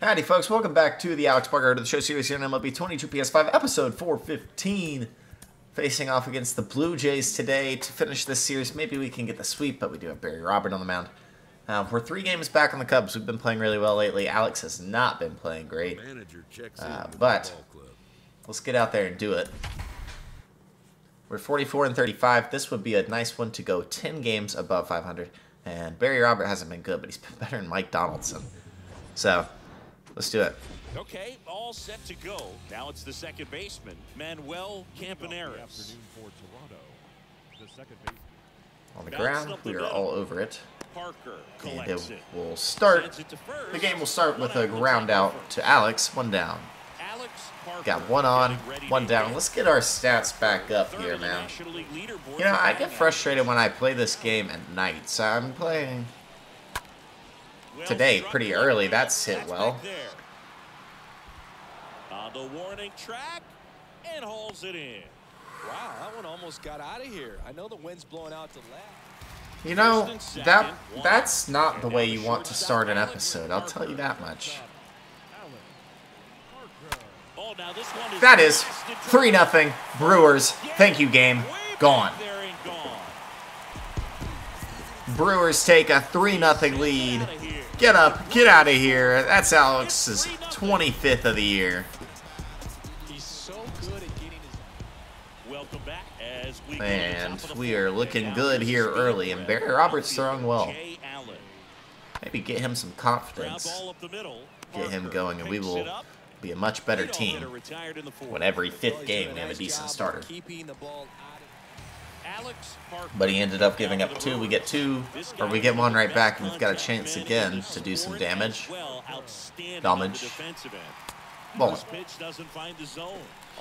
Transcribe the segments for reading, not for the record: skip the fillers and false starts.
Howdy, folks. Welcome back to the Alex Parker to the Show series here in MLB 22 PS5, episode 415. Facing off against the Blue Jays today to finish this series. Maybe we can get the sweep, but we do have Barry Robert on the mound. We're 3 games back on the Cubs. We've been playing really well lately. Alex has not been playing great. But let's get out there and do it. We're 44 and 35. This would be a nice one to go 10 games above 500. And Barry Robert hasn't been good, but he's been better than Mike Donaldson. So, let's do it. Okay, all set to go. Now it's the second baseman, Manuel Campaneris. On the ground, we are all over it. Parker And it will start. The game will start with a ground out to Alex, 1 down. Got 1 on, 1 down. Let's get our stats back up here, man. You know, I get frustrated when I play this game at night, so I'm playing today pretty early. That's hit well. On the warning track and hauls it in. Wow, that one almost got out of here. I know the wind's blowing out to left. You know, that's not the way you want to start an episode. I'll tell you that much. That is 3-0 Brewers. Thank you, game. Gone. Brewers take a 3-0 lead. Get up. Get out of here. That's Alex's 25th of the year. And we are looking good here early. And Barry Roberts throwing well. Maybe get him some confidence. Get him going, and we will be a much better team when every 5th game we have a decent starter. But he ended up giving up 2. We get 2, or we get 1 right back, and we've got a chance again to do some damage. Bowling.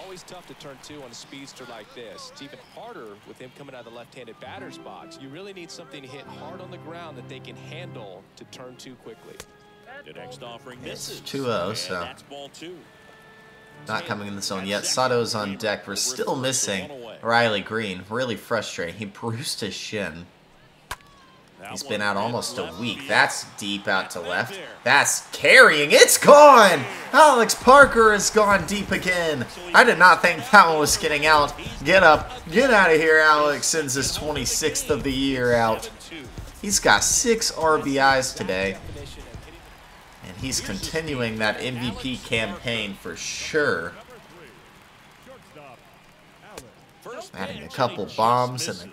Always tough to turn 2 on a speedster like this. It's even harder with him coming out of the left-handed batter's box. You really need something to hit hard on the ground that they can handle to turn 2 quickly. The next offering misses. It's 2-0, so not coming in the zone yet. Sato's on deck. We're still missing Riley Green. Really frustrating. He bruised his shin. He's been out almost a week. That's deep out to left. That's carrying. It's gone! Alex Parker has gone deep again. I did not think that one was getting out. Get up. Get out of here, Alex. Sends his 26th of the year out. He's got 6 RBIs today. And he's continuing that MVP campaign for sure. Adding a couple bombs and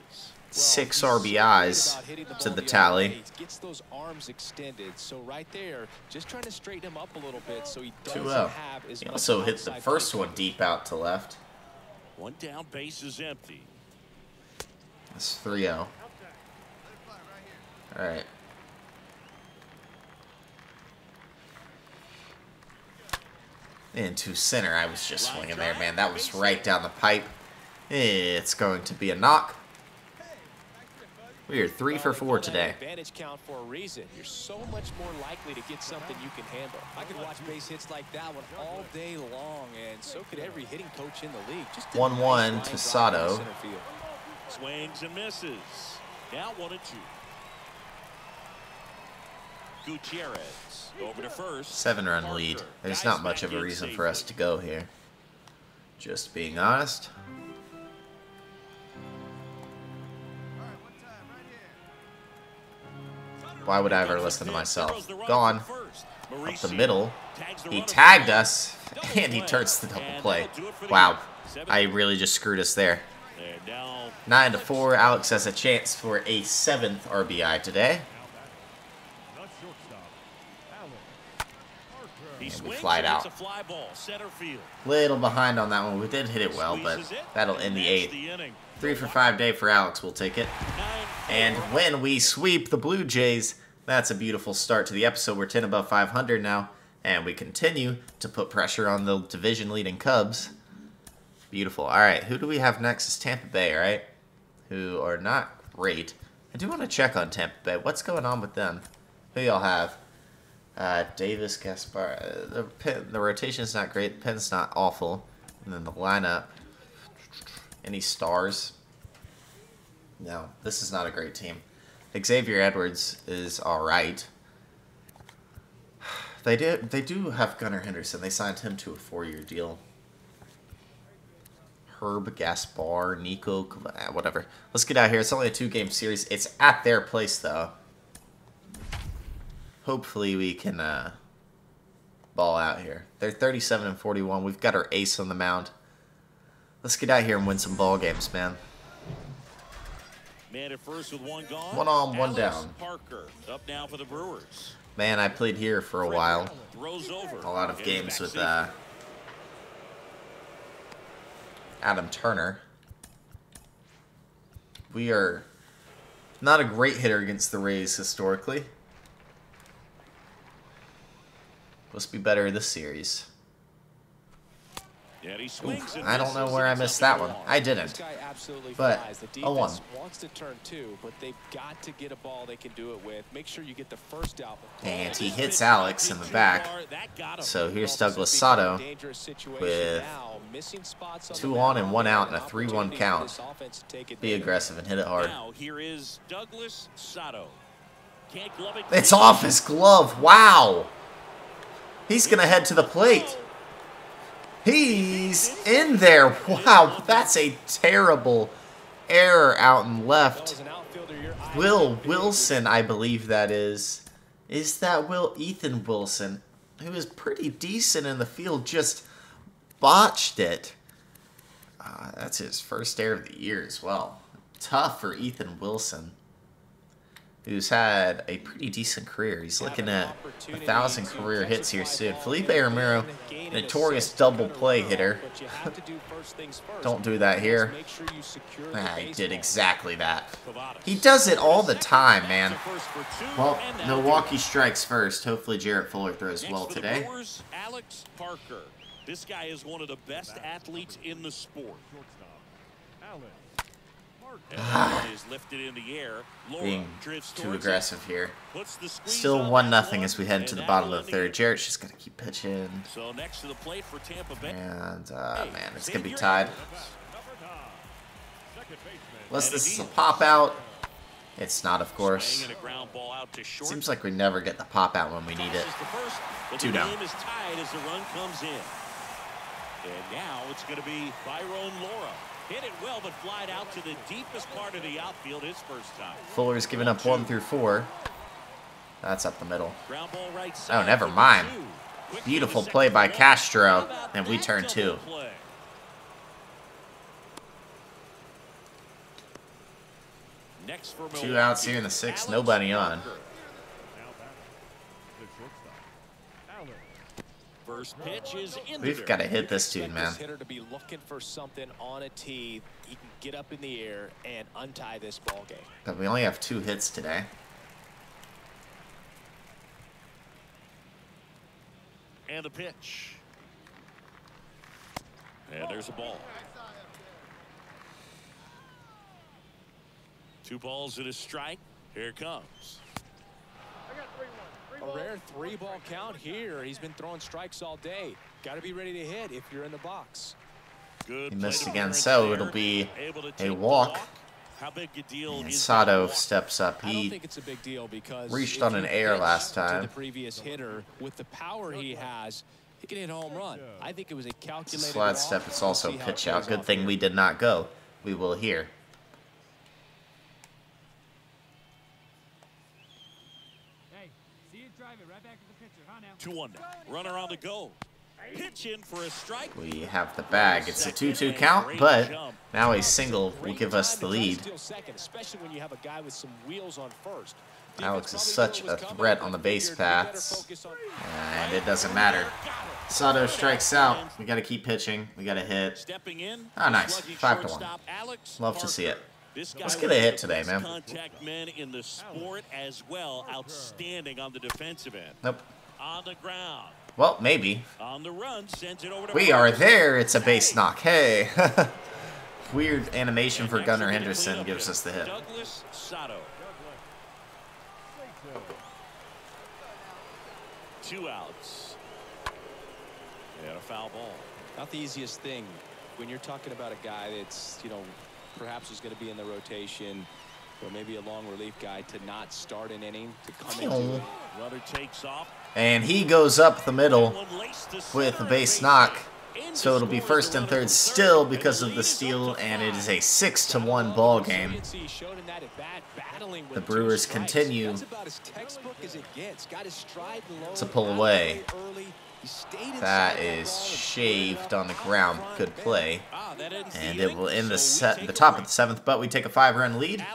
6 RBIs to the tally. 2-0. He also hit the first one deep out to left. 1 down, base is empty. That's 3-0. All right. Into center. I was just swinging there, man. That was right down the pipe. It's going to be a knock. We are 3 for 4 today. Advantage count for a reason. You're so much more likely to get something you can handle. I could watch base hits like that one all day long, and so could every hitting coach in the league. 1-1 to Sato. Swings and misses. Now 1-2. Gutierrez over to first. 7-run lead. There's not much of a reason for us to go here. Just being honest. Why would I ever listen to myself? Gone. Up the middle. He tagged us, and he turns the double play. Wow. I really just screwed us there. 9-4. Alex has a chance for a 7th RBI today. And we fly it out. Little behind on that one. We did hit it well, but that'll end the 8th. 3 for 5 day for Alex. We'll take it. And when we sweep the Blue Jays, that's a beautiful start to the episode. We're 10 above 500 now, and we continue to put pressure on the division-leading Cubs. Beautiful. All right, who do we have next? Is Tampa Bay, right? Who are not great. I do want to check on Tampa Bay. What's going on with them? Who y'all have? Davis, Gaspar. The rotation is not great. The pen's not awful. And then the lineup. Any stars? No, this is not a great team. Xavier Edwards is alright. They do have Gunnar Henderson. They signed him to a 4-year deal. Herb Gaspar, Nico, whatever. Let's get out of here. It's only a 2-game series. It's at their place, though. Hopefully we can ball out here. They're 37-41. We've got our ace on the mound. Let's get out here and win some ball games, man. Man at first with one gone. 1 on, 1 down. Parker up now for the Brewers. Man, I played here for a while. Throws over. A lot of games with Adam Turner. We are not a great hitter against the Rays historically. Must be better this series. Oof, I don't know where I missed that one. I didn't. But 0-1. Wants to turn 2, but they've got to get a ball they can do it with. Make sure you get the first out. And he hits Alex in the back. So here's Douglas Sato with 2 on and 1 out and a 3-1 count. Be aggressive and hit it hard. Now here is Douglas Sato. Can't glove it. It's off his glove. Wow. He's going to head to the plate. He's in there. Wow, that's a terrible error out and left. Will Wilson, I believe that is. Is that Ethan Wilson, who is pretty decent in the field, just botched it. That's his first error of the year as well. Tough for Ethan Wilson, who's had a pretty decent career. He's looking at 1,000 career hits here soon. Felipe Romero, notorious double play hitter. Don't do that here. He did exactly that. He does it all the time, man. Well, Milwaukee strikes first. Hopefully Jarrett Fuller throws well today. Alex Parker. This guy is one of the best athletes in the sport. Is lifted in the air. Being too aggressive here. Still 1-0 as we head into the bottom of the third. Jarrett's just got to keep pitching. So next to the plate for Tampa Bay. And, man, it's going to be tied. Unless this is a pop-out. It's not, of course. Seems like we never get the pop-out when we need it. 2 down. The game is tied as the run comes in. And now it's going to be Byron Laura. Hit it well, but flied out to the deepest part of the outfield his first time. Fuller's given up 1 through 4. That's up the middle. Ground ball right Oh, never mind. Beautiful play by Castro, and we turn 2. Next for 2 outs here in the 6th, nobody on. First pitch is in. We've got to hit this dude, man. Hitter to be looking for something on a tee. He can get up in the air and untie this ball game. But we only have 2 hits today. And the pitch. And there's a ball. 2 balls and a strike. Here it comes. A rare 3-ball count here. He's been throwing strikes all day. Got to be ready to hit if you're in the box. Good. He missed again, so it'll be a walk. How big a deal And is Sato steps up. I don't He think it's a big deal because reached on an air last time. The previous hitter with the power he has, he can hit a home run. I think it was a calculated. It's a slide step. It's also pitch out. Good thing we did not go. We will here. Hey, see it drive it right back to the pitcher, huh now? 2-1 now. Runner on the go. Pitch in for a strike. We have the bag. It's a 2-2 count, but now a single will give us the lead. Especially when you have a guy with some wheels on first. Alex is such a threat on the base paths, and it doesn't matter. Sato strikes out. We got to keep pitching. We got to hit. Oh, nice. 5-1. Love to see it. Let's get a hit today, man. Contact men in the sport as well. Outstanding on the defensive end. Nope. On the ground. Well, maybe. On the run, sends it over to We are there. It's a base knock. Hey. Weird animation for Gunnar Henderson gives us the hit. Douglas Sato. 2 outs. And a foul ball. Not the easiest thing when you're talking about a guy that's, you know, perhaps is going to be in the rotation, or maybe a long relief guy, to not start an inning, to come into it. Runner takes off. And he goes up the middle with a base knock. So it'll be first and third still because of the steal, and it is a 6-1 ball game. The Brewers continue to pull away. That is shaved on the ground. Good play. And it will end the top of the 7th, but we take a 5-run lead.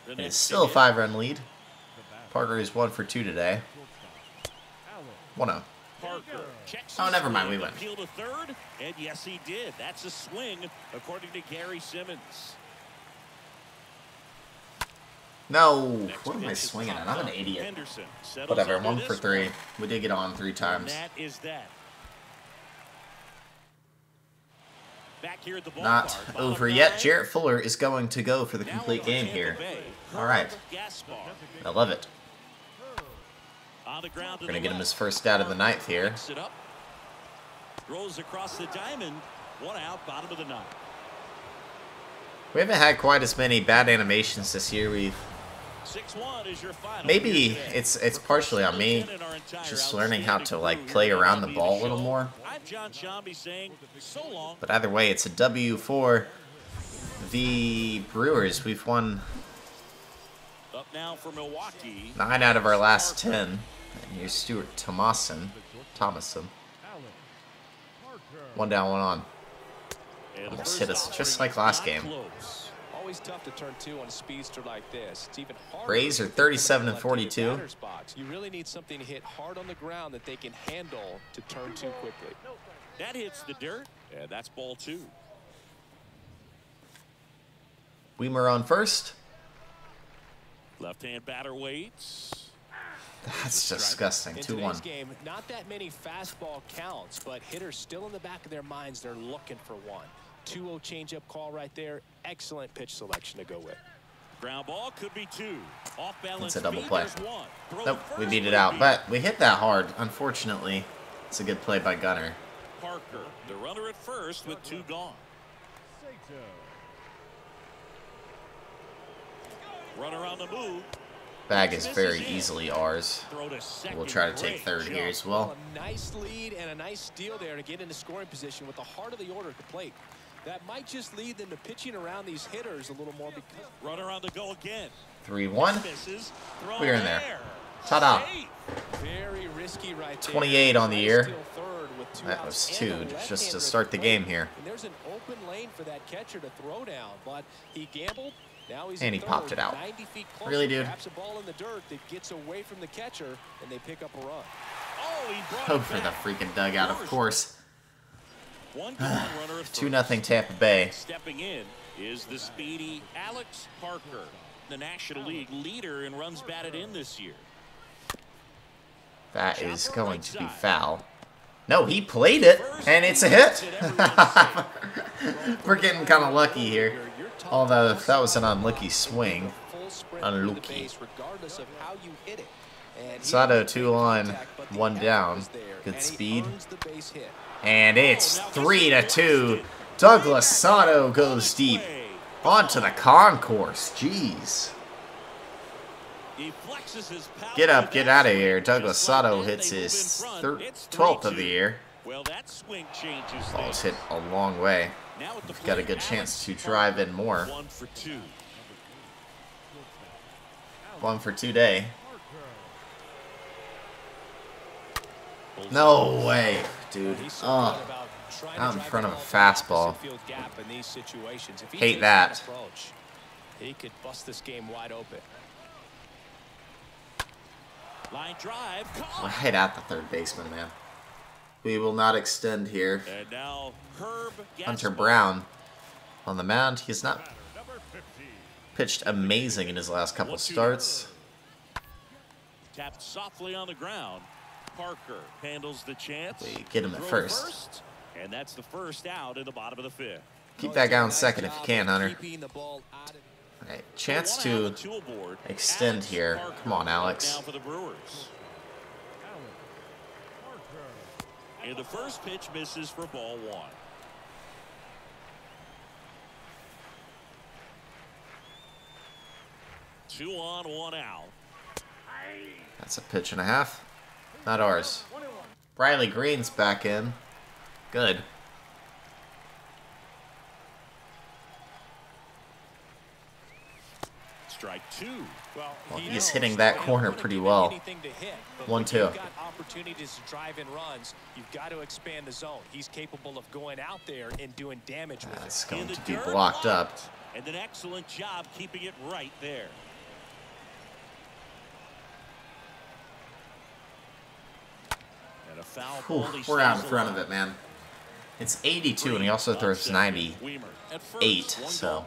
It is still a 5-run lead. Parker is 1 for 2 today. 1-0. Oh, never mind. We win. And yes, he did. That's a swing, according to Gary Simmons. No. What am I swinging at? I'm an idiot. Whatever. 1 for 3. We did get on 3 times. Not over yet. Jarrett Fuller is going to go for the complete game here. All right. I love it. We're going to get him his first out of the 9th here. Throws across the diamond. 1 out, bottom of the 9th. We haven't had quite as many bad animations this year. We've maybe it's partially on me, just learning how to like play around the ball a little more. But either way, it's a W for the Brewers. We've won 9 out of our last 10. And here's Stuart Thomason. 1 down, 1 on. Almost hit us just like last game. Always tough to turn 2 on a speedster like this. It's even harder. Rays are 37 and 42. You really need something to hit hard on the ground that they can handle to turn 2 quickly. That hits the dirt, and that's ball 2. Weimer on first. Left-hand batter waits. That's disgusting. 2-1. Game, not that many fastball counts, but hitters still in the back of their minds. They're looking for one. 2-0 changeup call right there. Excellent pitch selection to go with. Ground ball could be 2. Off balance. It's a double play. Nope, we beat it out, but we hit that hard. Unfortunately, it's a good play by Gunner. Parker, the runner at first with 2 gone. Runner on the move. Bag is very easily ours. We'll try to take 3rd here as well. A nice lead and a nice steal there to get into scoring position with the heart of the order at the plate. That might just lead them to pitching around these hitters a little more. Because runner on the go again. 3-1. We're in there. Ta-da. Very risky right there. 28 on the year. That was 2 just to start the game here. And there's an open lane for that catcher to throw down, but he gambled. Now he's and he popped it out. Really, dude? Perhaps a ball in the dirt that gets away from the catcher, and they pick up a run. Oh, for the freaking dugout, of course. 2-0 Tampa Bay. Stepping in is the speedy Alex Parker, the National League leader in runs batted in this year. That is going to be foul. No, he played it, and it's a hit. We're getting kind of lucky here. Although that was an unlucky swing. Unlucky. Sato 2 on, 1 down. Good speed. And it's 3-2. Douglas Sato goes deep. Onto the concourse. Jeez. Get up, get out of here. Douglas Sato hits his 12th of the year. Ball's hit a long way. We've got a good chance to drive in more. 1 for 2 day. No way, dude. Oh, out in front of a fastball. Hate that. He could bust this game wide open. Line drive. Right at the 3rd baseman, man. We will not extend here. And now Hunter Brown on the mound. He has not pitched amazing in his last couple starts. Tapped softly on the ground. Parker handles the chance. We get him at first. And that's the first out in the bottom of the 5th. Keep that guy on second if you can, Hunter. Okay, chance to extend here. Come on, Alex. And the first pitch misses for ball 1. Two on, 1 out. That's a pitch and a half. Not ours. Riley Green's back in. Good. Strike two. Well, He's hitting that corner pretty well. 1-2. Opportunities to drive in runs. You've got to expand the zone. He's capable of going out there and doing damage with That's it. going to be blocked up. And an excellent job keeping it right there. And a foul ball. We're out in front of it, man. It's 82, and he also throws 98, so...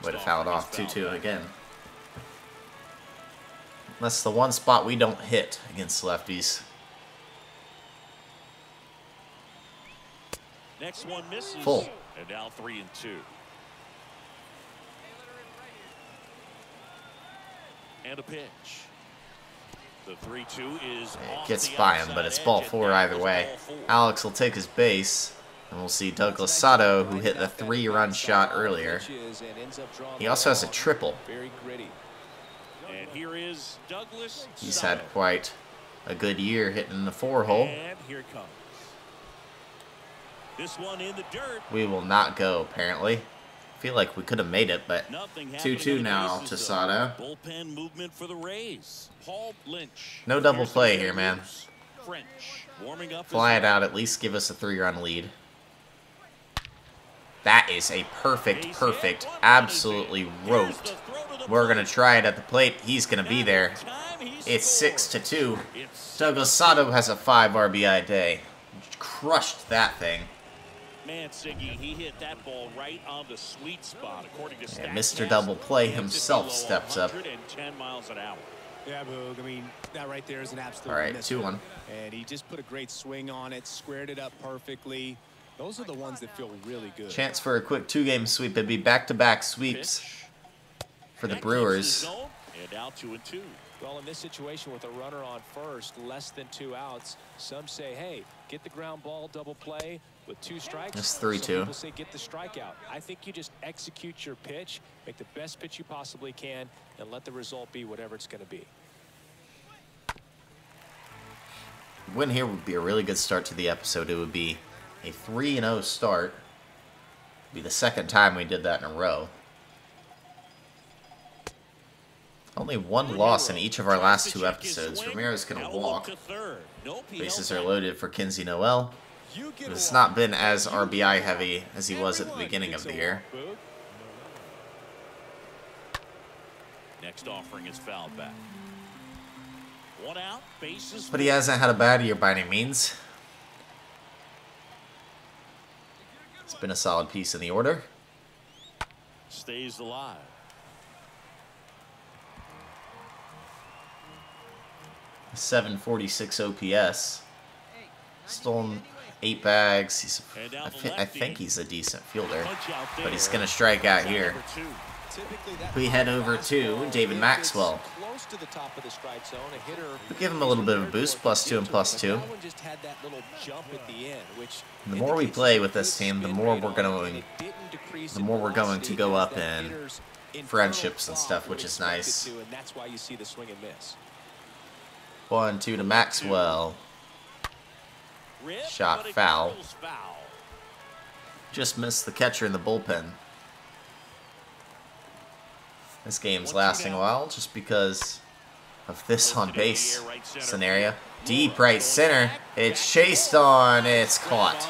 Way to foul it off 2-2 again. That's the one spot we don't hit against lefties. Next one misses. Full. And now 3-2. And a pitch. The 3-2 is It gets by him, but it's ball four either way. Alex will take his base. And we'll see Douglas Sato, who hit the 3-run shot earlier. He also has a triple. And here is Douglas Sato. He's had quite a good year hitting the 4-hole. And here it comes. This one in the dirt. We will not go, apparently. I feel like we could have made it, but 2-2 now to Sato. Bullpen movement for the Rays. Paul Lynch. No double play here, man. French warming up. Fly it out, at least give us a 3-run lead. That is a perfect, absolutely roped. We're going to try it at the plate. He's going to be there. It's 6-2. Douglas Sato has a 5 RBI day. Crushed that thing. Man, Siggy, he hit that ball right on the sweet spot, according to And Mr. Double Play himself steps up. 110 miles an hour. Yeah, Boog. I mean, that right there is an absolute All right, miss. 2-1. And he just put a great swing on it, squared it up perfectly. Those are the ones that feel really good. Chance for a quick 2-game sweep. It'd be back-to-back sweeps for the Brewers. And out 2-2. Well, in this situation with a runner on first, less than 2 outs, some say, hey, get the ground ball, double play with 2 strikes. That's 3-2. Some people say get the strikeout. I think you just execute your pitch, make the best pitch you possibly can, and let the result be whatever it's going to be. Win here would be a really good start to the episode. It would be a 3-0 start. It'd be the second time we did that in a row. Only 1 loss in each of our last 2 episodes. Ramirez going to walk. Bases are loaded for Kinsey Noel. It's not been as RBI heavy as he was at the beginning of the year. Next offering is fouled back. 1 out, bases. But he hasn't had a bad year by any means. It's been a solid piece in the order. Stays alive. .746 OPS. Stolen 8 bags. I think he's a decent fielder, but he's going to strike out here. We head over to David Maxwell. We'll give him a little bit of a boost, +2 and +2. The more we play with this team, the more we're going to go up in friendships and stuff, which is nice. 1-2 to Maxwell. Shot foul. Just missed the catcher in the bullpen. This game's lasting a while just because of this on base scenario. Deep right center. It's chased on. It's caught.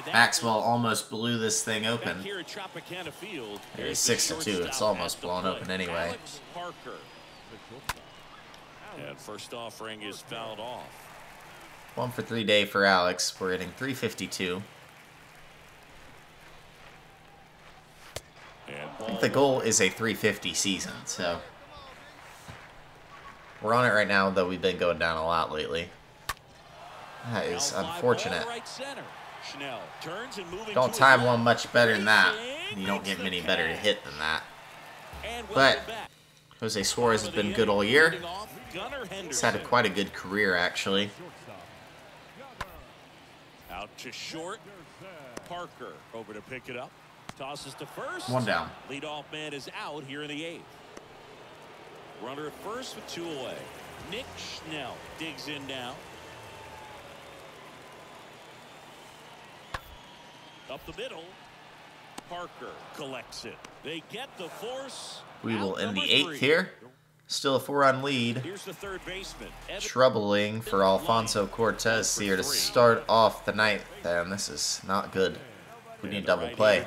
Maxwell almost blew this thing open. There's 6-2. It's almost blown open anyway. And first offering is fouled off. 1 for 3 day for Alex. We're hitting .352. I think the goal is a .350 season, so we're on it right now, though we've been going down a lot lately. That is unfortunate. Don't time one much better than that. You don't get many better to hit than that. But Jose Suarez has been good all year. He's had quite a good career, actually. Out to short. Parker over to pick it up. Tosses to first. One down. Leadoff man is out here in the 8th. Runner at first with 2 away. Nick Schnell digs in now. Up the middle. Parker collects it. They get the force. We will end the 8th here. Still a 4-run lead. Here's the third baseman. Troubling for Alfonso Cortez here to start off the 9th. And this is not good. We need double play.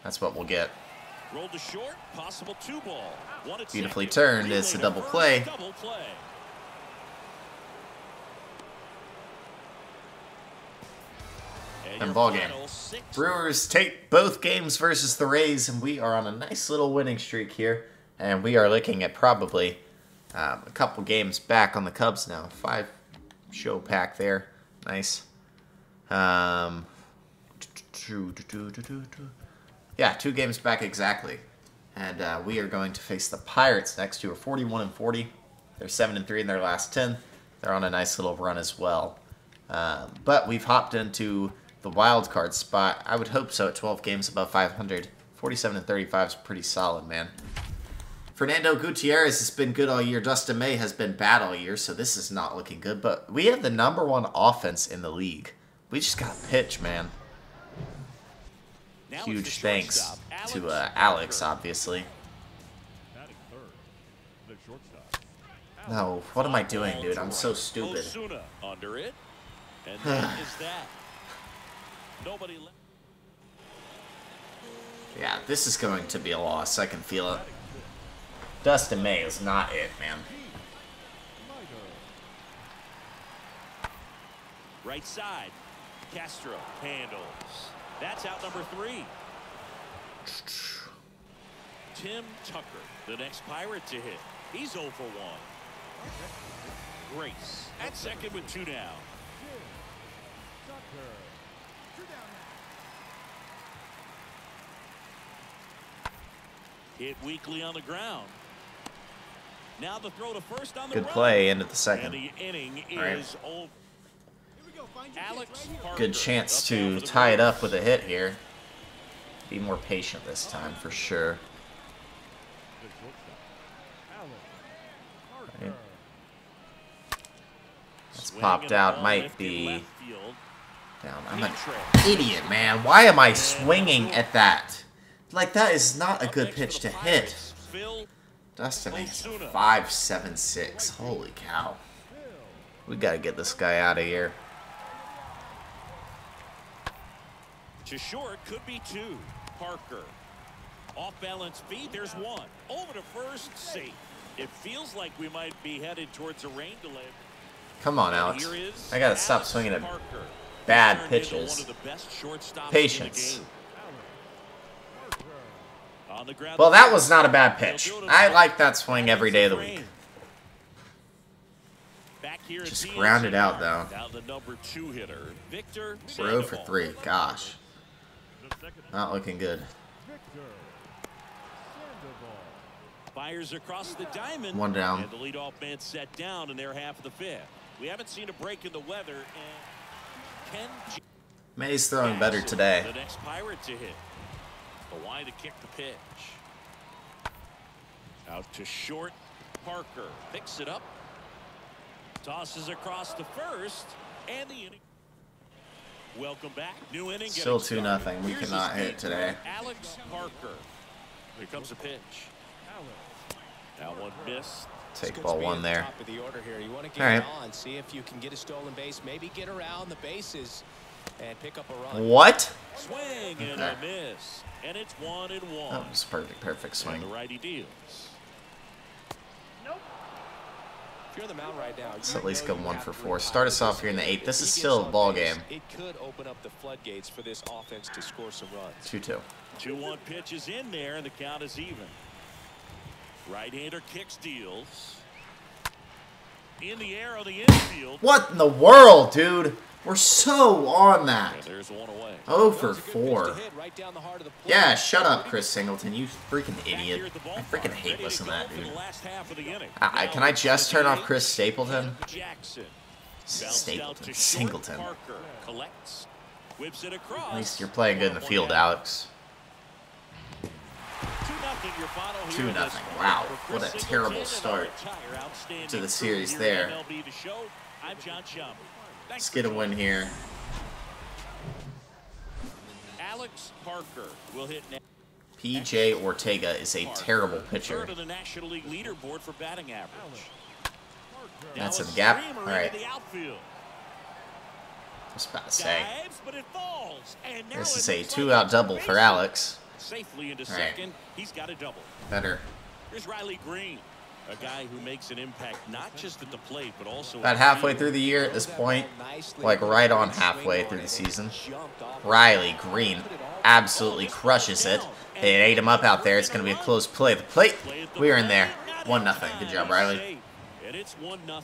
That's what we'll get. Rolled to short, possible 2-ball. Beautifully turned. It's a double play. And ball game. Brewers take both games versus the Rays, and we are on a nice little winning streak here. And we are looking at probably a couple games back on the Cubs now. 5 show pack there. Nice. Yeah, 2 games back exactly. And we are going to face the Pirates next, who are 41-40. They're 7-3 in their last 10. They're on a nice little run as well. But we've hopped into the wild card spot. I would hope so at 12 games above 500. 47-35 is pretty solid, man. Fernando Gutierrez has been good all year. Dustin May has been bad all year, so this is not looking good. But we have the #1 offense in the league. We just got to pitch, man. Huge thanks to Alex, obviously. No, what am I doing, dude? I'm so stupid. Under it, and that is that. Nobody. Yeah, this is going to be a loss. I can feel it. Dustin May is not it, man. Right side, Castro handles. That's out number 3. Tim Tucker, the next Pirate to hit. He's 0 for 1. Grace at second with 2 down. Hit weakly on the ground. Now the throw to first on the good play into the second. And the inning is over. Good chance to tie it up with a hit here. Be more patient this time for sure. Right. That's popped out. Might be down. I'm an idiot, man. Why am I swinging at that? Like, that is not a good pitch to hit. Dustin makes 5.76. Holy cow. We got to get this guy out of here. To short, could be 2. Parker. Off balance feed, there's 1. Over to first, safe. It feels like we might be headed towards a rain delay. Come on, Alex. I got to stop swinging at bad pitches. Patience. Well, that was not a bad pitch. I like that swing every day of the week. Just grounded out, though. We're 0 for 3. Gosh. Not looking good. Fires across the diamond. 1 down. And the leadoff man set down in their half of the 5th. We haven't seen a break in the weather. And May's throwing better today. The next Pirate to hit. Why to kick the pitch? Out to short. Parker picks it up. Tosses across the first. And the inning. Welcome back. New inning. Still 2-0. We cannot hit today. Alex Parker. Here comes a pitch. That one missed. Take ball 1 there. Top of the order here. You want to get all right. on, see if you can get a stolen base, maybe get around the bases and pick up a run. What? Swing and a miss. And it's 1-1. That was perfect swing. And the righty deals. Nope. If you're on the mound right now, let's at least go 1 for 4. Start us off here in the 8th. This is still a ball game. It could open up the floodgates for this offense to score some runs. 2-2. 2-1 pitch is in there, and the count is even. Right-hander kicks, deals. In the air on the infield. What in the world, dude? We're so on that. And there's 1 away. 0 for 4. Yeah, shut up, Chris Singleton. You freaking idiot. I freaking hate listening to that, dude. Can I just turn off Chris Stapleton? Stapleton. Singleton. At least you're playing good in the field, Alex. 2-0. Wow, what a terrible start to the series there. Let's get a win here. Alex Parker will hit next. P.J. Ortega is a terrible pitcher. Third of the National League leaderboard for batting average. That's in the gap. All right. I was about to say. This is a 2-out double for Alex. Safely into All right. second. He's got a double. Better. Here's Riley Green, a guy who makes an impact not just at the plate but also About halfway through the year at this point, like right on halfway through the season. Riley Green absolutely crushes it. They ate him up out there. It's going to be a close play. The plate, we are in there. 1-0. Good job, Riley. And it's 1-0.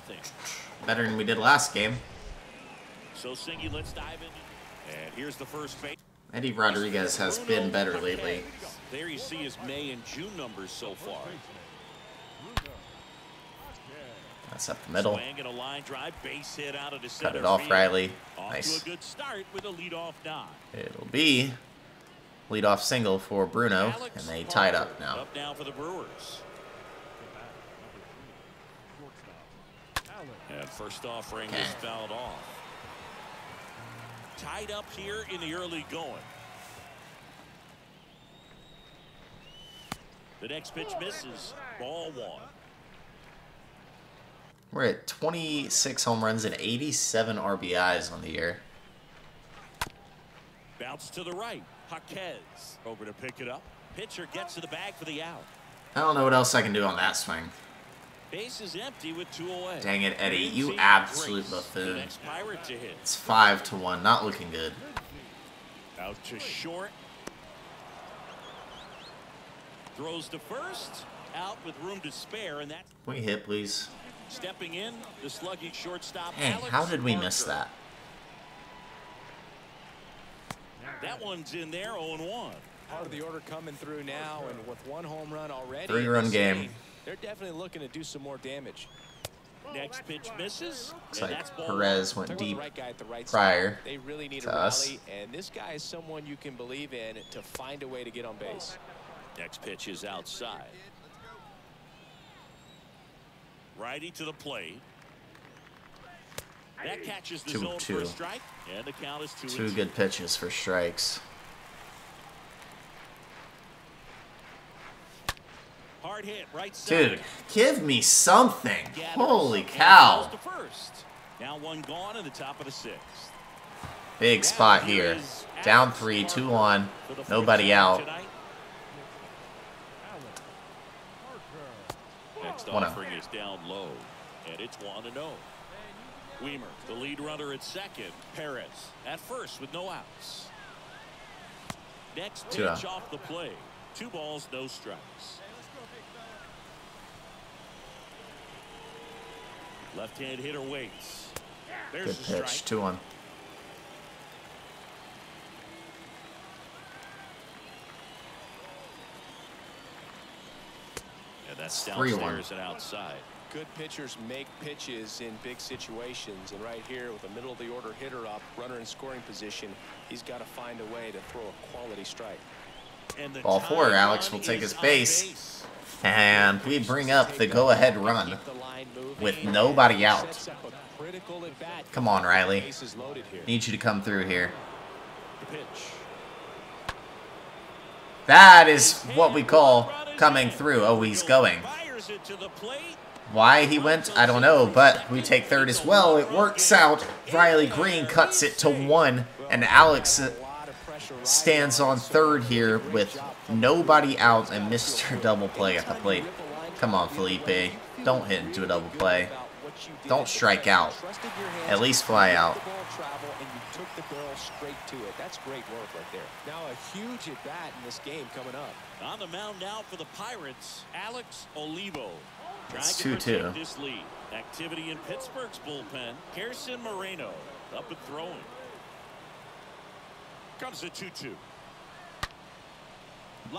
Better than we did last game. So Singy, let's dive in. And here's the first base. Eddie Rodriguez has been better lately. There you see his May and June numbers so far. That's up the middle. Swing and a line drive, base hit out of the Cut center it off, field. Riley. Off Nice. to a good start with a leadoff nod. It'll be leadoff single for Bruno, and they tied up now. Up now for the Brewers. And first offering is fouled off. Tied up here in the early going. The next pitch misses. Ball 1. We're at 26 home runs and 87 RBIs on the year. Bounce to the right. Jaquez over to pick it up. Pitcher gets to the bag for the out. I don't know what else I can do on that swing. Base is empty with 2 away. Dang it, Eddie, you absolute buffoon. The next Pirate to hit. It's 5-1, not looking good. Out to short. Throws to first. Out with room to spare, and that's Can we hit, please? stepping in the sluggy shortstop. Dang, Alex how did we Parker. miss that? That one's in there, 0-1. Part of the order coming through now, and with 1 home run already. 3-run game. They're definitely looking to do some more damage. Next pitch misses. Looks and like that's ball Perez one. went They're with deep the right guy at the right prior spot. They really need to a us. rally, and this guy is someone you can believe in to find a way to get on base. Next pitch is outside. Righty to the plate. That catches the zone for a 2-2. strike, and the count is 2-2. Two good pitches for strikes. Hard hit, right side. Dude, give me something. Gathers Holy and cow. goes to first. Now 1 gone in the top of the 6th. Big spot here. Down 3, 2 on. Nobody out. Tonight. Next 1-0. offering is down low, and it's 1-0. Weimer, the lead runner at second. Perez at first with no outs. Next pitch 2-0. off the play. 2 balls, no strikes. Left-hand hitter waits. There's Good the pitch. strike. 2-1. And that's 3-1. downstairs and outside. Good pitchers make pitches in big situations, and right here with a middle of the order hitter up, runner in scoring position, he's got to find a way to throw a quality strike. And the Ball 4, time Alex run will take is his on base. And we bring up the go-ahead run Keep the line moving. with nobody out. Sets up a critical at bat. Come on, Riley. Base is loaded here. Need you to come through here. The pitch. That is what we call coming through. Oh, he's going. Fires it to the plate. Why he went, I don't know, but we take third as well. It works out. Riley Green cuts it to 1, and Alex stands on third here with nobody out and Mr. Double Play at the plate. Come on, Felipe. Don't hit into a double play. Don't strike out. At least fly out. Took the ball straight to it. That's great work right there. Now a huge at bat in this game coming up. On the mound now for the Pirates, Alex Olivo. It's Trying to 2-2. protect this lead. Activity in Pittsburgh's bullpen. Kirsten Moreno up and throwing. Comes the 2-2.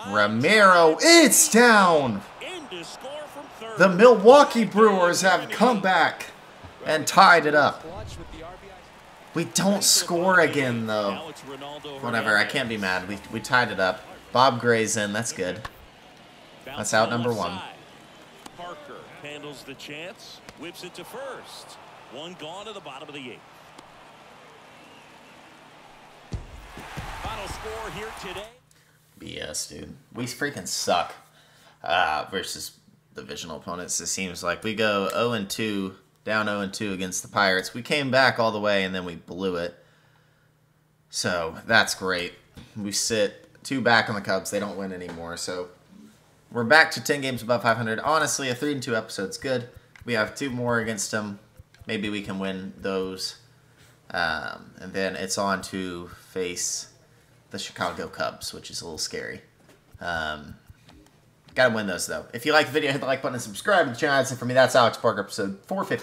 Romero, it's down! In to score from third. The Milwaukee Brewers have come back and tied it up. We don't score again, though. Now it's Ronaldo Whatever, I can't be mad. We tied it up. Bob Gray's in, that's good. That's out number 1. Parker handles the chance, whips it to first. One gone to the bottom of the 8th. Final score here today. BS, dude. We freaking suck versus divisional opponents. It seems like we go 0-2, down 0-2 against the Pirates. We came back all the way and then we blew it. So that's great. We sit 2 back on the Cubs. They don't win anymore. So we're back to 10 games above 500. Honestly, a 3-2 episode's good. We have 2 more against them. Maybe we can win those. And then it's on to face the Chicago Cubs, which is a little scary. Gotta win those, though. If you like the video, hit the like button and subscribe to the channel. That's it for me. That's Alex Parker, episode 450.